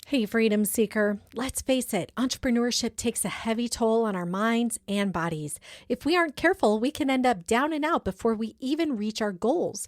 Hey, freedom seeker. Let's face it, entrepreneurship takes a heavy toll on our minds and bodies. If we aren't careful, we can end up down and out before we even reach our goals.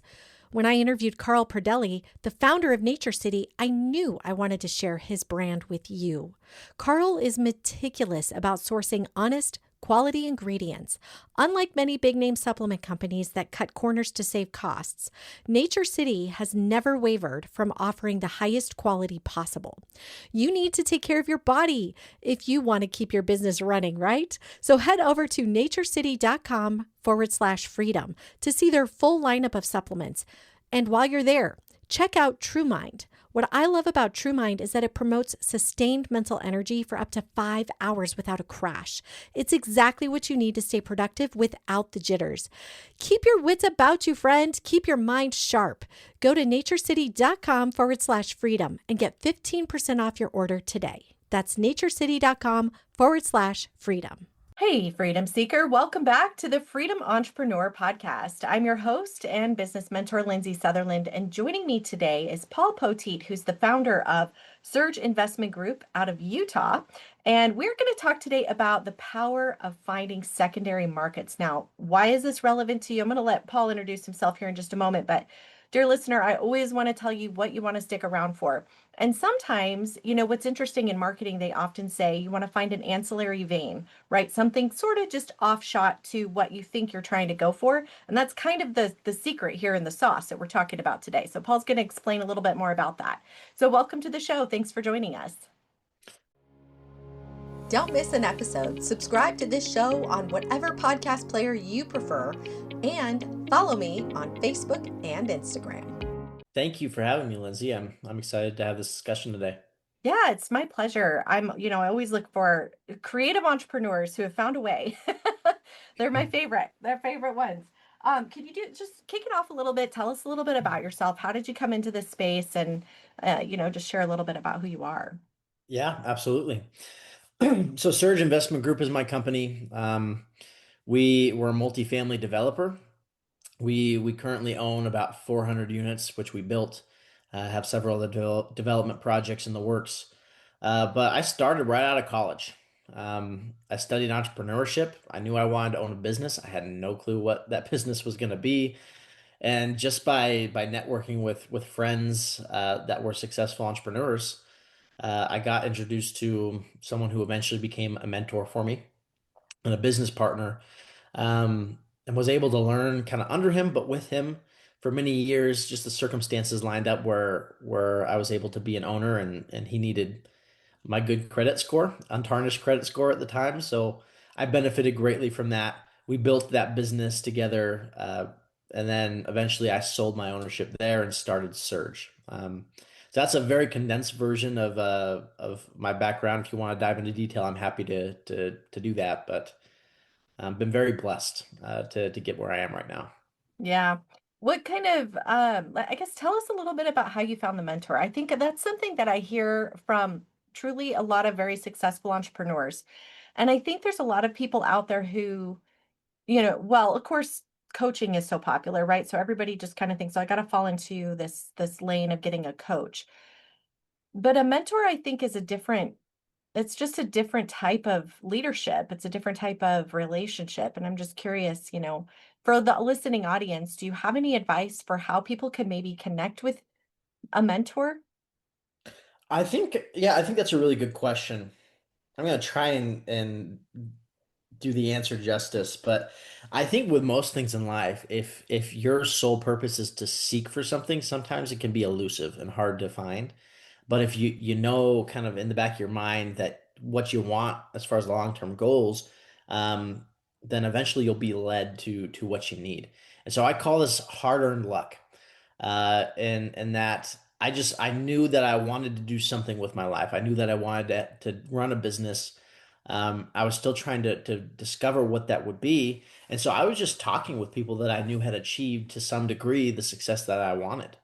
When I interviewed Carl Pradelli, the founder of Nature City, I knew I wanted to share his brand with you. Carl is meticulous about sourcing honest, quality ingredients. Unlike many big name supplement companies that cut corners to save costs, Nature City has never wavered from offering the highest quality possible. You need to take care of your body if you want to keep your business running, right? So head over to naturecity.com/freedom to see their full lineup of supplements. And while you're there, check out TrueMind. What I love about TrueMind is that it promotes sustained mental energy for up to 5 hours without a crash. It's exactly what you need to stay productive without the jitters. Keep your wits about you, friend. Keep your mind sharp. Go to naturecity.com/freedom and get 15% off your order today. That's naturecity.com/freedom. Hey, Freedom Seeker. Welcome back to the Freedom Entrepreneur Podcast. I'm your host and business mentor, Lindsay Sutherland, and joining me today is Paul Poteet, who's the founder of Surge Investment Group out of Utah. And we're going to talk today about the power of finding secondary markets. Now, why is this relevant to you? I'm going to let Paul introduce himself here in just a moment, but dear listener, I always want to tell you what you want to stick around for. And sometimes, what's interesting in marketing, they often say you want to find an ancillary vein, right? Something sort of just offshot to what you think you're trying to go for. And that's kind of the secret here in the sauce that we're talking about today. So Paul's going to explain a little bit more about that. So welcome to the show. Thanks for joining us. Don't miss an episode. Subscribe to this show on whatever podcast player you prefer and follow me on Facebook and Instagram. Thank you for having me, Lindsay. I'm excited to have this discussion today. Yeah, it's my pleasure. I always look for creative entrepreneurs who have found a way. They're my favorite. They're favorite ones. Can you just kick it off a little bit? Tell us a little bit about yourself. How did you come into this space? And, just share a little bit about who you are. Yeah, absolutely. So Surge Investment Group is my company. We were a multifamily developer. We currently own about 400 units, which we built. Have several other development projects in the works. But I started right out of college. I studied entrepreneurship. I knew I wanted to own a business. I had no clue what that business was going to be. And just by networking with friends that were successful entrepreneurs, I got introduced to someone who eventually became a mentor for me and a business partner, and was able to learn kind of under him, but with him for many years. Just the circumstances lined up where I was able to be an owner, and he needed my good credit score, untarnished credit score at the time. So I benefited greatly from that. We built that business together, and then eventually I sold my ownership there and started Surge. So that's a very condensed version of my background. If you want to dive into detail, I'm happy to do that. But I've been very blessed to get where I am right now. Yeah. What kind of, I guess, tell us a little bit about how you found the mentor. I think that's something that I hear from truly a lot of very successful entrepreneurs. And I think there's a lot of people out there who, well, of course, coaching is so popular, right? So everybody just kind of thinks, oh, I got to fall into this lane of getting a coach. But a mentor, I think, it's just a different type of leadership. It's a different type of relationship. And I'm just curious, for the listening audience, do you have any advice for how people can maybe connect with a mentor? I think that's a really good question. I'm gonna try and do the answer justice, but I think with most things in life, if your sole purpose is to seek for something, sometimes it can be elusive and hard to find. But if you know kind of in the back of your mind that what you want as far as the long-term goals, um, then eventually you'll be led to what you need. And so I call this hard-earned luck. And that I knew that I wanted to do something with my life. I knew that I wanted to run a business. I was still trying to discover what that would be. And so I was just talking with people that I knew had achieved to some degree the success that I wanted.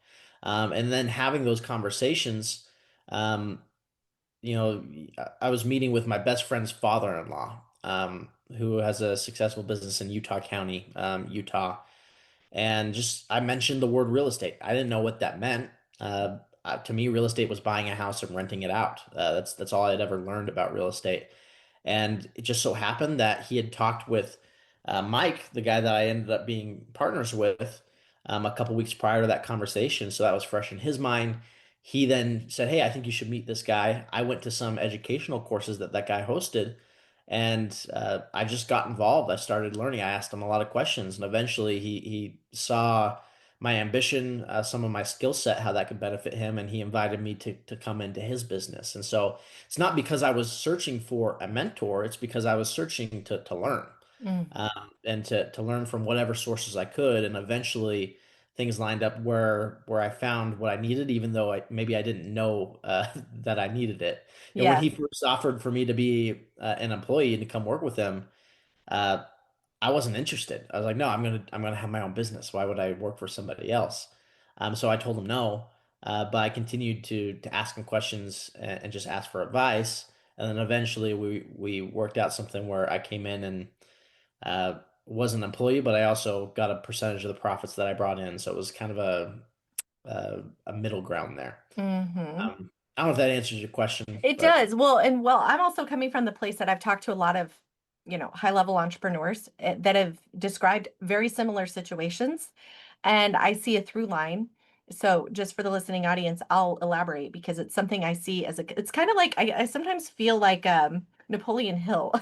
And then having those conversations, um, I was meeting with my best friend's father-in-law, who has a successful business in Utah County, Utah. And just I mentioned the word real estate. I didn't know what that meant. to me, real estate was buying a house and renting it out. That's all I'd ever learned about real estate. And it just so happened that he had talked with Mike, the guy that I ended up being partners with, a couple weeks prior to that conversation. So that was fresh in his mind. He then said, "Hey, I think you should meet this guy." I went to some educational courses that guy hosted, and I just got involved. I started learning. I asked him a lot of questions, and eventually he saw my ambition, some of my skill set, how that could benefit him, and he invited me to come into his business. And so it's not because I was searching for a mentor, it's because I was searching to learn, Mm. and to learn from whatever sources I could. And eventually things lined up where I found what I needed, even though maybe I didn't know that I needed it. When he Yes. first offered for me to be an employee and to come work with him, uh, I wasn't interested. I was like, no, I'm gonna have my own business. Why would I work for somebody else? So I told him no, but I continued to ask him questions and just ask for advice. And then eventually we worked out something where I came in and was an employee, but I also got a percentage of the profits that I brought in. So it was kind of a middle ground there. Hmm. I don't know if that answers your question, It but does. Well, I'm also coming from the place that I've talked to a lot of, high level entrepreneurs that have described very similar situations. And I see a through line. So just for the listening audience, I'll elaborate because it's something I see it's kind of like, I sometimes feel like Napoleon Hill,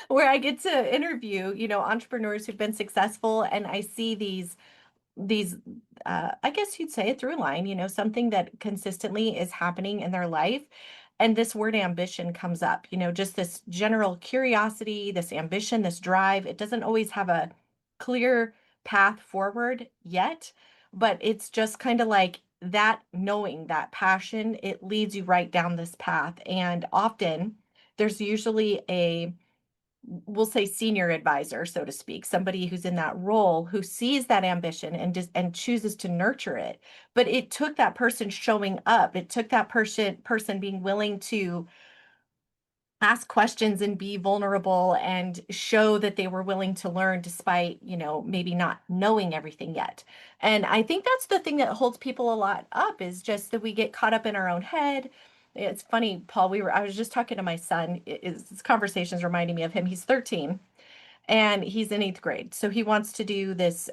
where I get to interview, entrepreneurs who've been successful, and I see these I guess you'd say a through line, something that consistently is happening in their life. And this word ambition comes up, just this general curiosity, this ambition, this drive. It doesn't always have a clear path forward yet, but it's just kind of like that, knowing that passion, it leads you right down this path. And often there's usually a, we'll say, senior advisor, so to speak, somebody who's in that role who sees that ambition and chooses to nurture it. But it took that person showing up. It took that person being willing to ask questions and be vulnerable and show that they were willing to learn despite, maybe not knowing everything yet. And I think that's the thing that holds people a lot up, is just that we get caught up in our own head. It's funny, Paul, I was just talking to my son. This conversation's reminding me of him. He's 13 and he's in 8th grade. So he wants to do this,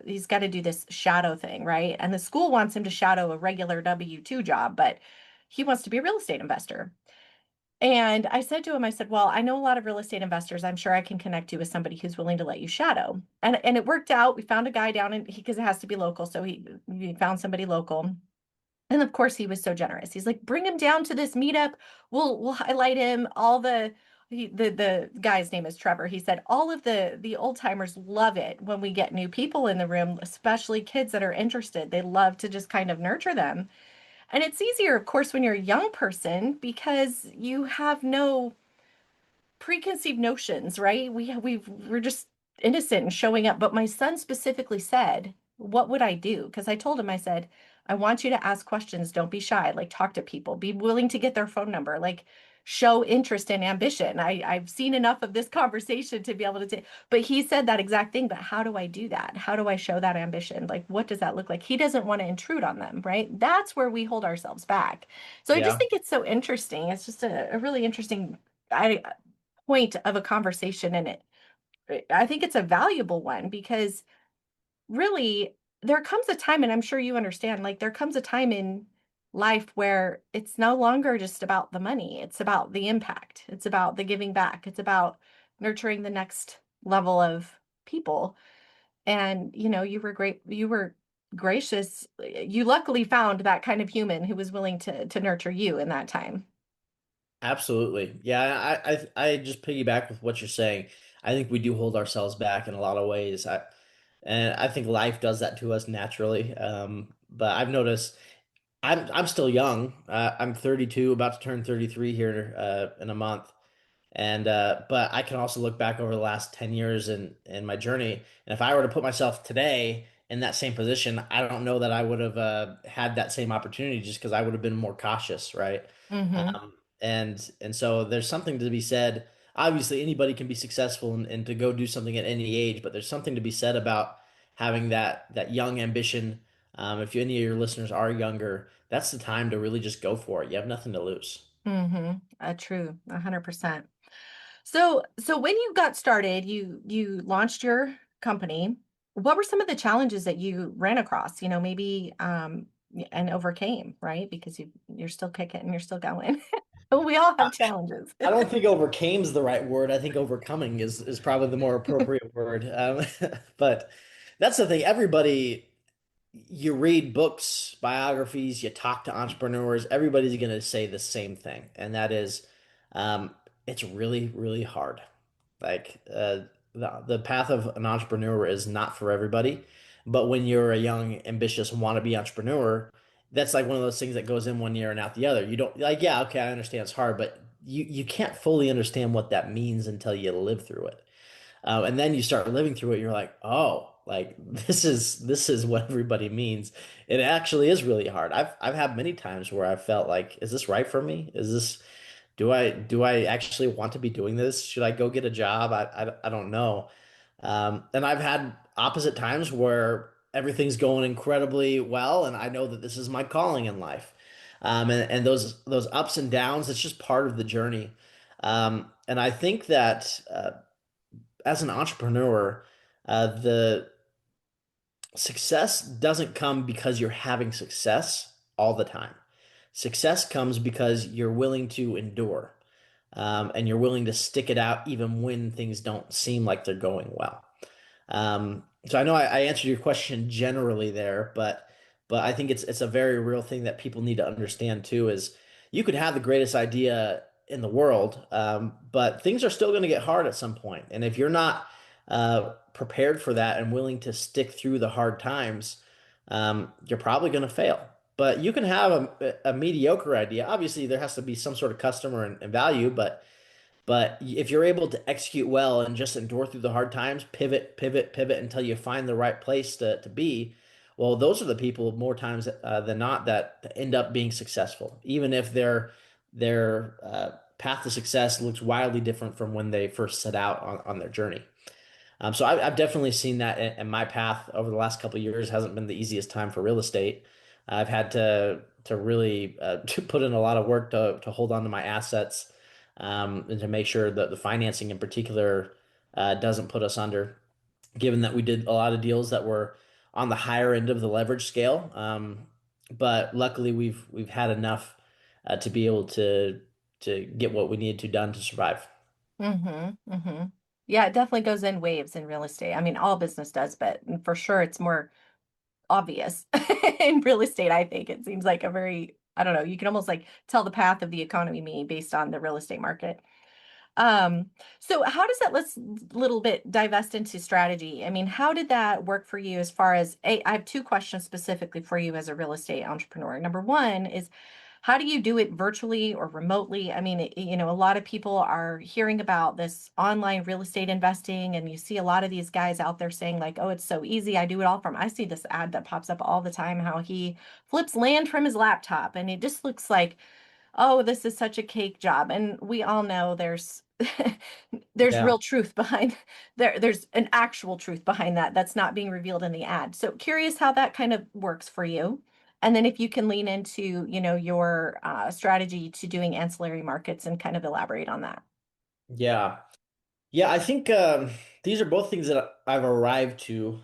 he's got to do this shadow thing, right? And the school wants him to shadow a regular W-2 job, but he wants to be a real estate investor. And I said to him, I said, well, I know a lot of real estate investors. I'm sure I can connect you with somebody who's willing to let you shadow. And it worked out. We found a guy down in, because it has to be local. So we found somebody local. And of course he was so generous. He's like, bring him down to this meetup. We'll highlight him. All the guy's name is Trevor. He said all of the old timers love it when we get new people in the room, especially kids that are interested. They love to just kind of nurture them. And it's easier, of course, when you're a young person because you have no preconceived notions, right? We're just innocent and showing up. But my son specifically said, "What would I do?" Because I told him, I said, "I want you to ask questions. Don't be shy. Like, talk to people. Be willing to get their phone number. Like, show interest and ambition." I've seen enough of this conversation to be able to say, but he said that exact thing. But how do I do that? How do I show that ambition? Like, what does that look like? He doesn't want to intrude on them, right? That's where we hold ourselves back. So I just yeah. think it's so interesting. It's just a really interesting I point of a conversation, and I think it's a valuable one because really there comes a time, and I'm sure you understand, like there comes a time in life where it's no longer just about the money. It's about the impact. It's about the giving back. It's about nurturing the next level of people. And you were gracious. You luckily found that kind of human who was willing to nurture you in that time. Absolutely. Yeah, I just piggyback with what you're saying. I think we do hold ourselves back in a lot of ways. And I think life does that to us naturally. But I've noticed I'm still young. I'm 32, about to turn 33 here in a month. And but I can also look back over the last 10 years in my journey. And if I were to put myself today in that same position, I don't know that I would have had that same opportunity just because I would have been more cautious, right? Mm-hmm. And so there's something to be said. Obviously, anybody can be successful and to go do something at any age, but there's something to be said about having that young ambition, If any of your listeners are younger, that's the time to really just go for it. You have nothing to lose. True, 100%. So when you got started, you launched your company. What were some of the challenges that you ran across? Maybe and overcame, right? Because you're still kicking, you're still going. We all have challenges. I don't think overcame is the right word. I think overcoming is probably the more appropriate word. But that's the thing. Everybody, you read books, biographies, you talk to entrepreneurs, everybody's going to say the same thing, and that is, it's really, really hard. Like the path of an entrepreneur is not for everybody, but when you're a young, ambitious, wannabe entrepreneur, that's like one of those things that goes in one ear and out the other. You don't like, yeah, okay, I understand it's hard, but you can't fully understand what that means until you live through it. And then you start living through it, you're like, oh, like this is what everybody means. It actually is really hard. I've had many times where I felt like, is this right for me? Is this do I actually want to be doing this? Should I go get a job? I don't know. And I've had opposite times where everything's going incredibly well, and I know that this is my calling in life. And those ups and downs, it's just part of the journey. And I think that as an entrepreneur, the success doesn't come because you're having success all the time. Success comes because you're willing to endure, and you're willing to stick it out even when things don't seem like they're going well. So I know I answered your question generally there, but I think it's a very real thing that people need to understand too. Is you could have the greatest idea in the world, but things are still going to get hard at some point, and if you're not prepared for that and willing to stick through the hard times, you're probably going to fail. But you can have a mediocre idea. Obviously, there has to be some sort of customer and value, but if you're able to execute well and just endure through the hard times, pivot, pivot, pivot until you find the right place to be, well, those are the people more times than not that end up being successful, even if their path to success looks wildly different from when they first set out on their journey. So I've definitely seen that, and my path over the last couple of years hasn't been the easiest time for real estate. I've had to really to put in a lot of work to hold on to my assets, and to make sure that the financing in particular doesn't put us under, given that we did a lot of deals that were on the higher end of the leverage scale. But luckily, we've had enough to be able to get what we needed to done to survive. Mm-hmm. Yeah, it definitely goes in waves in real estate. I mean, all business does, but for sure it's more obvious in real estate. I think it seems like a very, I don't know, you can almost like tell the path of the economy based on the real estate market. Um, so how does that, let's little bit divest into strategy. I mean, how did that work for you as far as I have two questions specifically for you as a real estate entrepreneur. Number one is, how do you do it virtually or remotely? I mean, a lot of people are hearing about this online real estate investing, and you see a lot of these guys out there saying like, "Oh, it's so easy. I do it all from." I see this ad that pops up all the time, how he flips land from his laptop, and it just looks like, oh, this is such a cake job. And we all know there's there's Yeah. real truth behind there's an actual truth behind that that's not being revealed in the ad. So curious how that kind of works for you. And then if you can lean into, your strategy to doing ancillary markets and kind of elaborate on that. Yeah. Yeah, I think these are both things that I've arrived to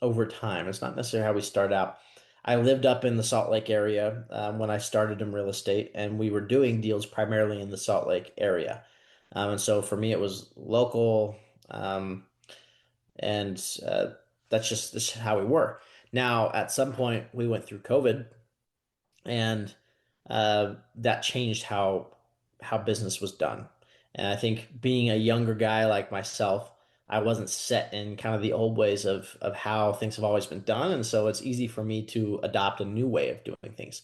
over time. It's not necessarily how we start out. I lived up in the Salt Lake area when I started in real estate, and we were doing deals primarily in the Salt Lake area. And so for me, it was local, and that's just how we were. Now, at some point, we went through COVID, and that changed how business was done. And I think being a younger guy like myself, I wasn't set in kind of the old ways of how things have always been done, and so it's easy for me to adopt a new way of doing things.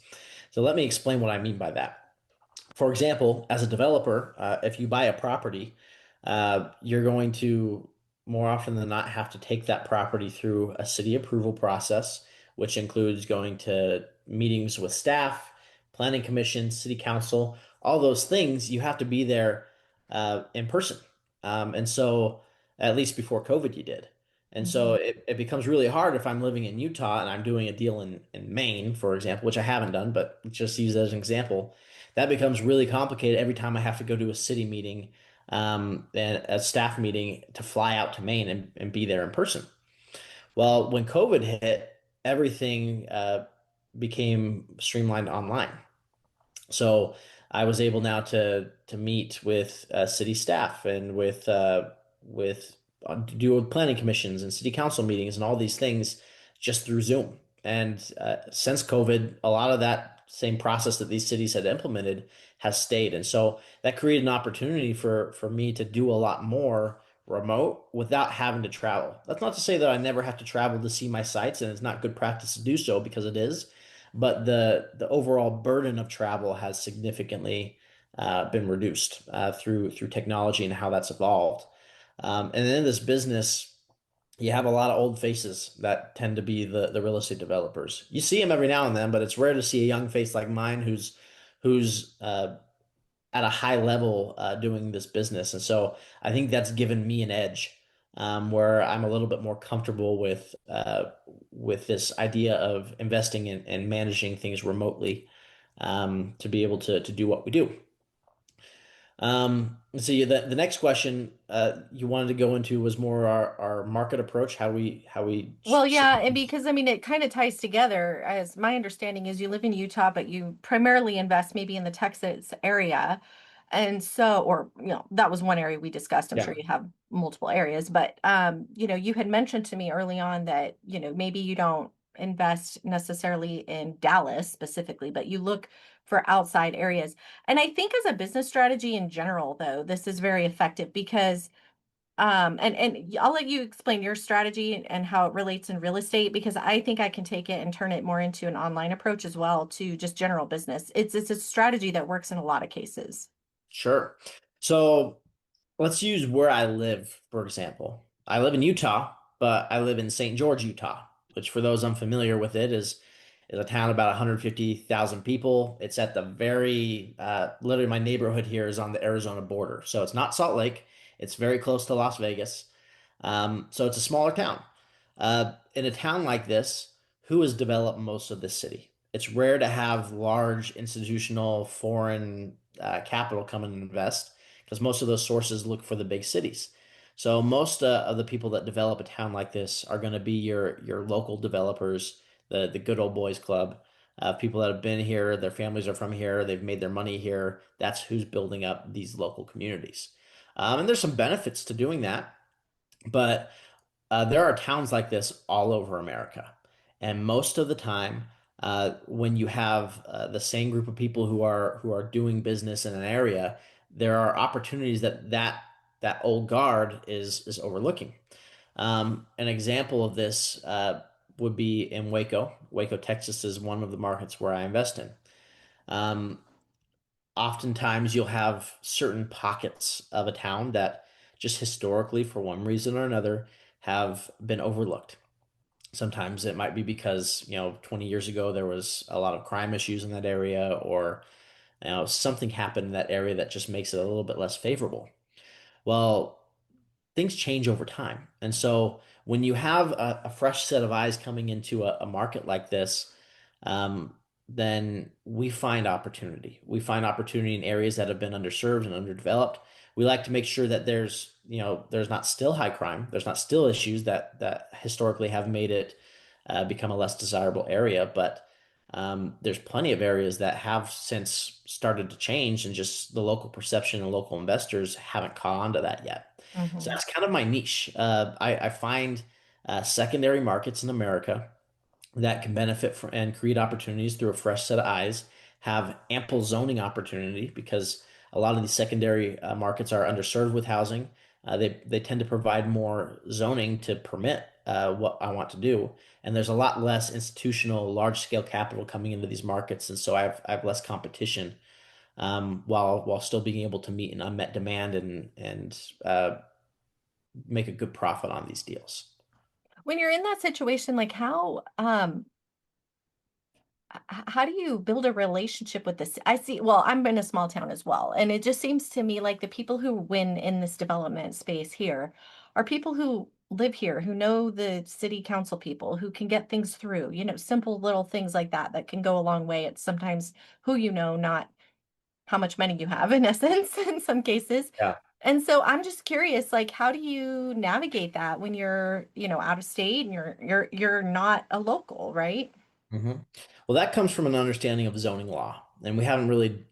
So let me explain what I mean by that. For example, as a developer, if you buy a property, you're going to more often than not have to take that property through a city approval process, which includes going to meetings with staff, planning commission, city council, all those things. You have to be there in person. And so, at least before COVID, you did. And so Mhm. it becomes really hard if I'm living in Utah and I'm doing a deal in Maine, for example, which I haven't done, but just use that as an example. That becomes really complicated every time I have to go to a city meeting, and a staff meeting to fly out to Maine and be there in person. Well, when COVID hit, everything became streamlined online. So I was able now to meet with city staff and with do planning commissions and city council meetings and all these things just through Zoom. And since COVID, a lot of that same process that these cities had implemented has stayed. And so that created an opportunity for me to do a lot more remote without having to travel. That's not to say that I never have to travel to see my sites, and it's not good practice to do so because it is, but the overall burden of travel has significantly been reduced through technology and how that's evolved. And then in this business, you have a lot of old faces that tend to be the real estate developers. You see them every now and then, but it's rare to see a young face like mine who's at a high level doing this business. And so I think that's given me an edge, where I'm a little bit more comfortable with this idea of investing in and managing things remotely, to be able to do what we do. So the next question you wanted to go into was more our market approach, how we Well, yeah, and because I mean, it kind of ties together. As my understanding is, you live in Utah, but you primarily invest maybe in the Texas area. And so, or, that was one area we discussed. I'm yeah. sure you have multiple areas, but, you had mentioned to me early on that, maybe you don't invest necessarily in Dallas specifically, but you look for outside areas. And I think as a business strategy in general, though, this is very effective because and I'll let you explain your strategy and how it relates in real estate because I think I can take it and turn it more into an online approach as well to just general business. It's a strategy that works in a lot of cases. Sure. So let's use where I live, for example. I live in Utah, but I live in St. George, Utah, which for those unfamiliar with it is a town about 150,000 people. It's at the very literally my neighborhood here is on the Arizona border. So it's not Salt Lake. It's very close to Las Vegas. So it's a smaller town. In a town like this, who has developed most of this city? It's rare to have large institutional foreign capital come and invest because most of those sources look for the big cities. So most of the people that develop a town like this are going to be your local developers, the good old boys club, people that have been here, their families are from here, they've made their money here. That's who's building up these local communities. And there's some benefits to doing that, but there are towns like this all over America. And most of the time, when you have the same group of people who are doing business in an area, there are opportunities that old guard is overlooking. An example of this would be in Waco. Waco, Texas is one of the markets where I invest in. Um, Oftentimes you'll have certain pockets of a town that just historically, for one reason or another, have been overlooked. Sometimes it might be because, 20 years ago there was a lot of crime issues in that area, or, something happened in that area that just makes it a little bit less favorable. Well, things change over time. And so when you have a fresh set of eyes coming into a market like this, um, then we find opportunity. We find opportunity in areas that have been underserved and underdeveloped. We like to make sure that there's not still high crime, there's not still issues that historically have made it become a less desirable area, but there's plenty of areas that have since started to change, and just the local perception and local investors haven't caught on to that yet. So Mhm. that's kind of my niche. I find secondary markets in America that can benefit from and create opportunities through a fresh set of eyes, have ample zoning opportunity because a lot of these secondary markets are underserved with housing. They tend to provide more zoning to permit what I want to do, and there's a lot less institutional, large scale capital coming into these markets, and so I have less competition, while still being able to meet an unmet demand and make a good profit on these deals. When you're in that situation, like how do you build a relationship with this? I see, well, I'm in a small town as well, and it just seems to me like the people who win in this development space here are people who live here, who know the city council people, who can get things through, simple little things like that that can go a long way. It's sometimes who not how much money you have in essence in some cases. Yeah. And so I'm just curious, like, how do you navigate that when you're, out of state and you're not a local, right? hmm Well, that comes from an understanding of zoning law, and we haven't really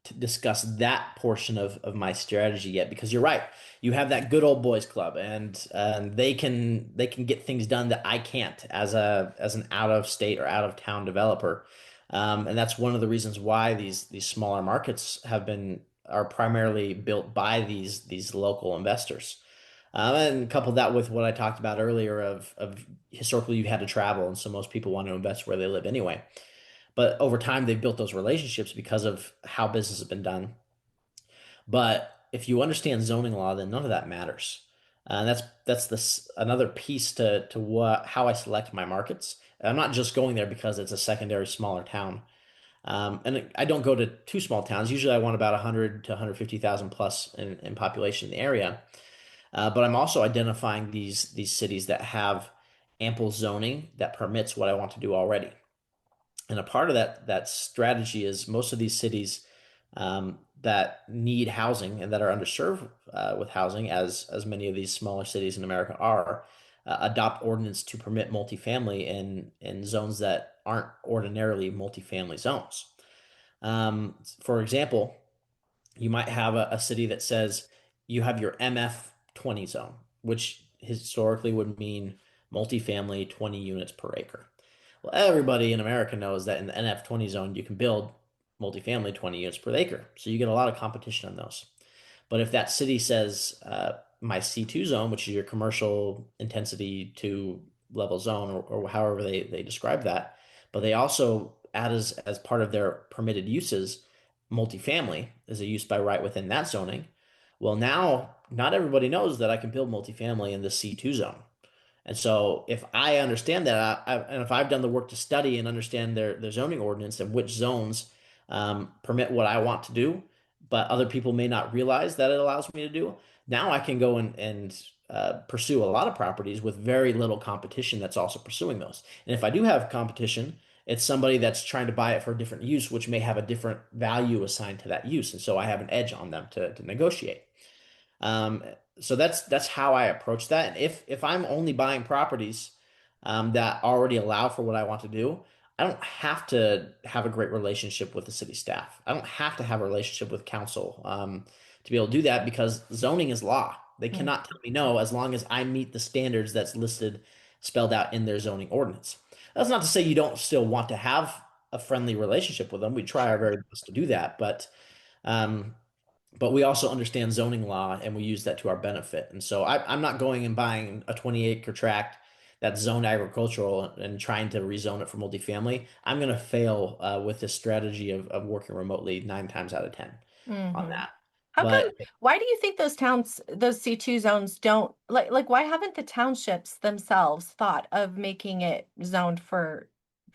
to discuss that portion of my strategy yet, because you're right. You have that good old boys club, and they can get things done that I can't as an out of state or out of town developer. And that's one of the reasons why these smaller markets are primarily built by these local investors. And couple that with what I talked about earlier of historically you had to travel, and so most people want to invest where they live anyway. But over time, they've built those relationships because of how business has been done. But if you understand zoning law, then none of that matters. And that's this another piece to what how I select my markets. And I'm not just going there because it's a secondary smaller town. And I don't go to too small towns. Usually, I want about 100 to 150,000 plus in population in the area. But I'm also identifying these cities that have ample zoning that permits what I want to do already. And a part of that strategy is most of these cities that need housing and that are underserved with housing, as many of these smaller cities in America are, adopt ordinance to permit multifamily in zones that aren't ordinarily multifamily zones. For example, you might have a city that says you have your MF20 zone, which historically would mean multifamily 20 units per acre. Well, everybody in America knows that in the NF20 zone, you can build multifamily 20 units per acre. So you get a lot of competition on those. But if that city says my C2 zone, which is your commercial intensity 2 level zone, or however they describe that, but they also add as part of their permitted uses, multifamily is a use by right within that zoning. Well, now not everybody knows that I can build multifamily in the C2 zone. And so if I understand that, and if I've done the work to study and understand their zoning ordinance and which zones permit what I want to do, but other people may not realize that it allows me to do, now I can go and pursue a lot of properties with very little competition that's also pursuing those. And if I do have competition, it's somebody that's trying to buy it for a different use, which may have a different value assigned to that use. And so I have an edge on them to negotiate. Um, so that's how I approach that. And if I'm only buying properties that already allow for what I want to do, I don't have to have a great relationship with the city staff. I don't have to have a relationship with council to be able to do that, because zoning is law. They Mm. cannot tell me no as long as I meet the standards that's listed, spelled out in their zoning ordinance. That's not to say you don't still want to have a friendly relationship with them. We try our very best to do that, um, but we also understand zoning law and we use that to our benefit. And so I'm not going and buying a 20-acre tract that's zoned agricultural and trying to rezone it for multifamily. I'm going to fail with this strategy of working remotely 9 times out of 10 on Hmm. that. How come, But why do you think those C2 zones don't why haven't the townships themselves thought of making it zoned for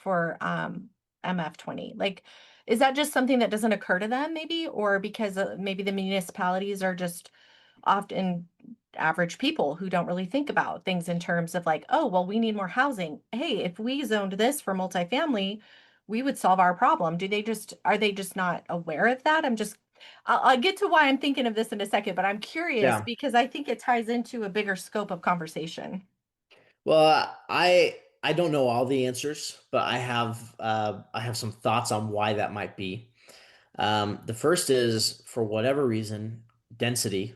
MF20? Like, is that just something that doesn't occur to them maybe, or because maybe the municipalities are just often average people who don't really think about things in terms of like, oh, well, we need more housing. Hey, if we zoned this for multifamily, we would solve our problem. Are they just not aware of that? I'll get to why I'm thinking of this in a second, but I'm curious yeah, because I think it ties into a bigger scope of conversation. well, I don't know all the answers, but I have some thoughts on why that might be. The first is for whatever reason, density.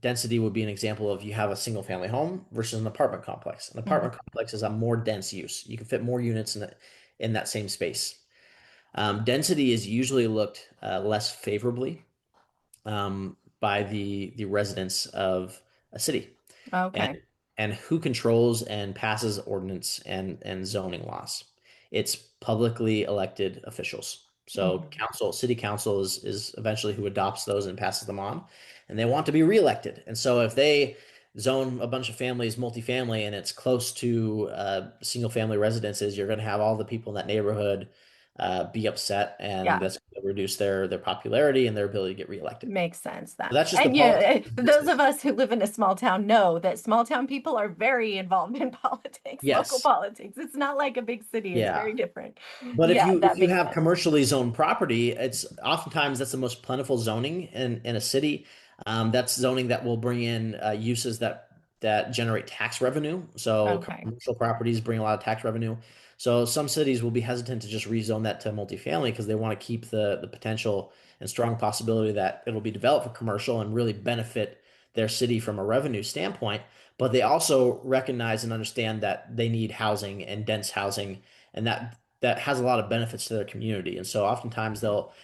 Density would be an example of you have a single family home versus an apartment complex. An Mhm. apartment complex is a more dense use. You can fit more units in that same space. Density is usually looked less favorably by the residents of a city, and Okay. and who controls and passes ordinance and zoning laws. It's publicly elected officials. So Mhm. city council is eventually who adopts those and passes them on, and they want to be reelected. And so if they zone a bunch of families multifamily and it's close to single family residences, you're going to have all the people in that neighborhood be upset, and Yeah. that's going reduce their popularity and their ability to get reelected. Makes sense So that. that's just the And yeah, politics of those business. of us who live in a small town know that small town people are very involved in politics, local Yes. politics. It's not like a big city. It's Yeah. very different. But Yeah, if that you makes have sense. commercially zoned property, it's oftentimes that's the most plentiful zoning in a city. That's zoning that will bring in uses that generate tax revenue. So Okay. commercial properties bring a lot of tax revenue. So some cities will be hesitant to just rezone that to multifamily because they want to keep the potential and strong possibility that it'll be developed for commercial and really benefit their city from a revenue standpoint. But they also recognize and understand that they need housing and dense housing, and that has a lot of benefits to their community. And so oftentimes they'll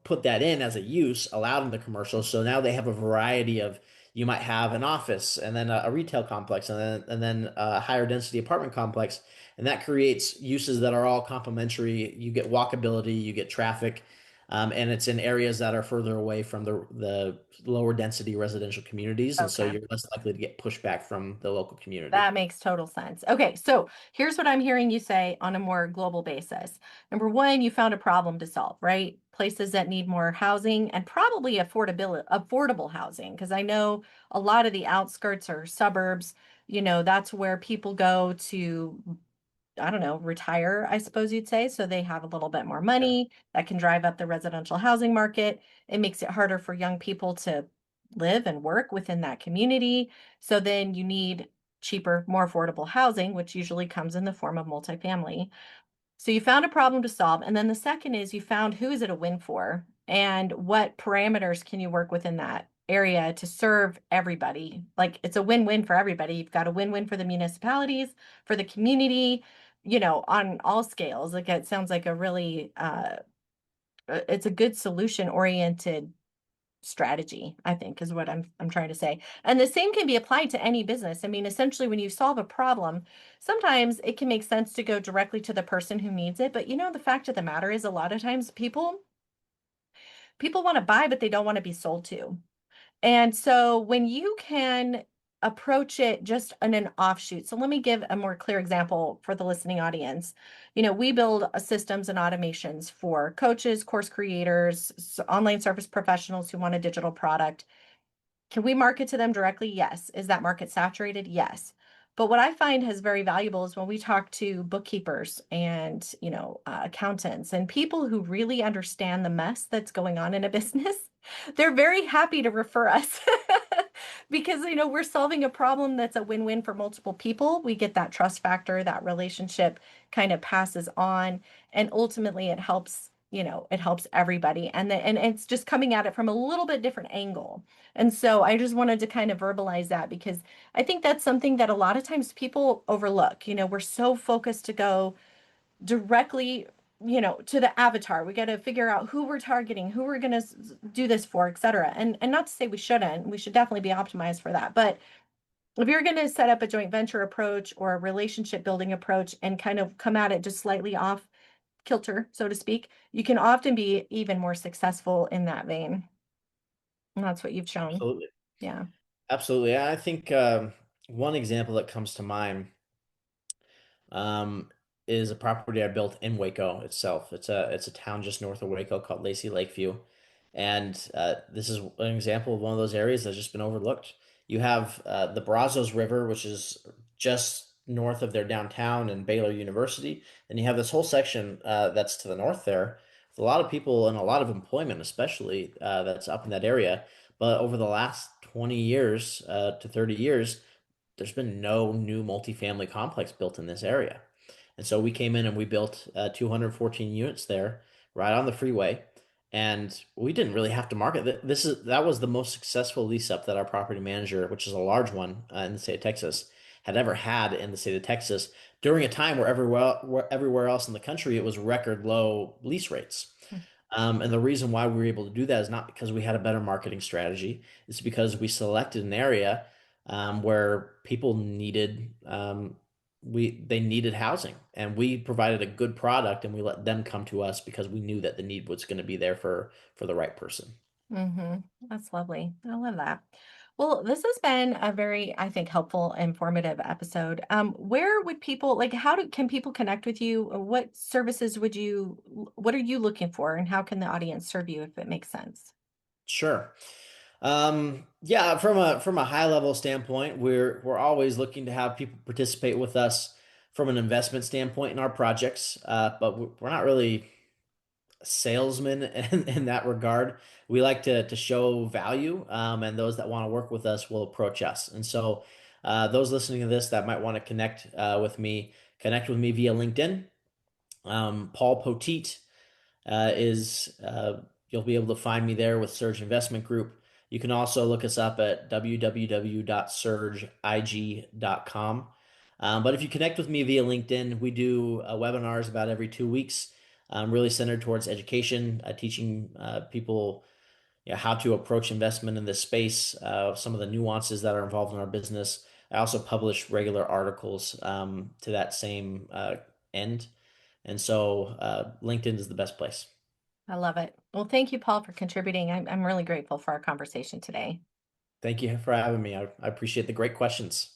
put that in as a use allowed in the commercial. So now they have a variety of, you might have an office and then a retail complex and then a higher density apartment complex. And that creates uses that are all complementary. You get walkability, you get traffic, and it's in areas that are further away from the lower density residential communities. And so Okay. you're less likely to get pushback from the local community. That makes total sense. Okay, so here's what I'm hearing you say on a more global basis. Number one, you found a problem to solve, right? Places that need more housing and probably affordable housing, because I know a lot of the outskirts or suburbs, that's where people go to, I don't know, retire, I suppose you'd say. So they have a little bit more Yeah, money that can drive up the residential housing market. It makes it harder for young people to live and work within that community. So then you need cheaper, more affordable housing, which usually comes in the form of multifamily. So you found a problem to solve. And then the second is you found who is it a win for and what parameters can you work within that area to serve everybody. Like it's a win-win for everybody. You've got a win-win for the municipalities, for the community, on all scales. Like it sounds like a really it's a good solution oriented strategy, I think, is what I'm trying to say. And the same can be applied to any business. I mean, essentially, when you solve a problem, sometimes it can make sense to go directly to the person who needs it. But the fact of the matter is, a lot of times people want to buy, but they don't want to be sold to. And so when you can approach it just in an offshoot. So let me give a more clear example for the listening audience. We build systems and automations for coaches, course creators, online service professionals who want a digital product. Can we market to them directly? Yes. Is that market saturated? Yes. But what I find is very valuable is when we talk to bookkeepers and, accountants and people who really understand the mess that's going on in a business, they're very happy to refer us because, we're solving a problem that's a win-win for multiple people. We get that trust factor, that relationship kind of passes on, and ultimately it helps everybody. And it's just coming at it from a little bit different angle. And so I just wanted to kind of verbalize that because I think that's something that a lot of times people overlook. We're so focused to go directly, to the avatar. We got to figure out who we're targeting, who we're going to do this for, et cetera. And not to say we shouldn't, we should definitely be optimized for that. But if you're going to set up a joint venture approach or a relationship building approach and kind of come at it just slightly off kilter, so to speak, you can often be even more successful in that vein. And that's what you've shown. absolutely. Yeah. Absolutely. I think one example that comes to mind um, is a property I built in Waco itself. It's a town just north of Waco called Lacey Lakeview, and this is an example of one of those areas that's just been overlooked. You have the Brazos River, which is just north of their downtown and Baylor University, and you have this whole section that's to the north there with a lot of people and a lot of employment, especially that's up in that area. But over the last 20 years to 30 years, there's been no new multifamily complex built in this area. And so we came in and we built 214 units there right on the freeway. And we didn't really have to market. That was the most successful lease up that our property manager, which is a large one in the state of Texas, had ever had in the state of Texas during a time where everywhere else in the country it was record low lease rates. And the reason why we were able to do that is not because we had a better marketing strategy. It's because we selected an area where people needed they needed housing, and we provided a good product, and we let them come to us because we knew that the need was going to be there for the right person. Mm-hmm. That's lovely. I love that. Well, this has been a very, I think, helpful, informative episode. Where would people like? Can people connect with you? What services what are you looking for, and how can the audience serve you if it makes sense? Sure. Yeah, from a high level standpoint, we're always looking to have people participate with us from an investment standpoint in our projects. But we're not really salesmen in that regard. We like to show value, and those that want to work with us will approach us. And so, those listening to this that might want to connect with me via LinkedIn. Paul Poteet is you'll be able to find me there with Surge Investment Group. You can also look us up at www.surgeig.com. But if you connect with me via LinkedIn, we do webinars about every 2 weeks, really centered towards education, teaching people how to approach investment in this space, some of the nuances that are involved in our business. I also publish regular articles to that same end. And so LinkedIn is the best place. I love it. Well, thank you, Paul, for contributing. I'm really grateful for our conversation today. Thank you for having me. I appreciate the great questions.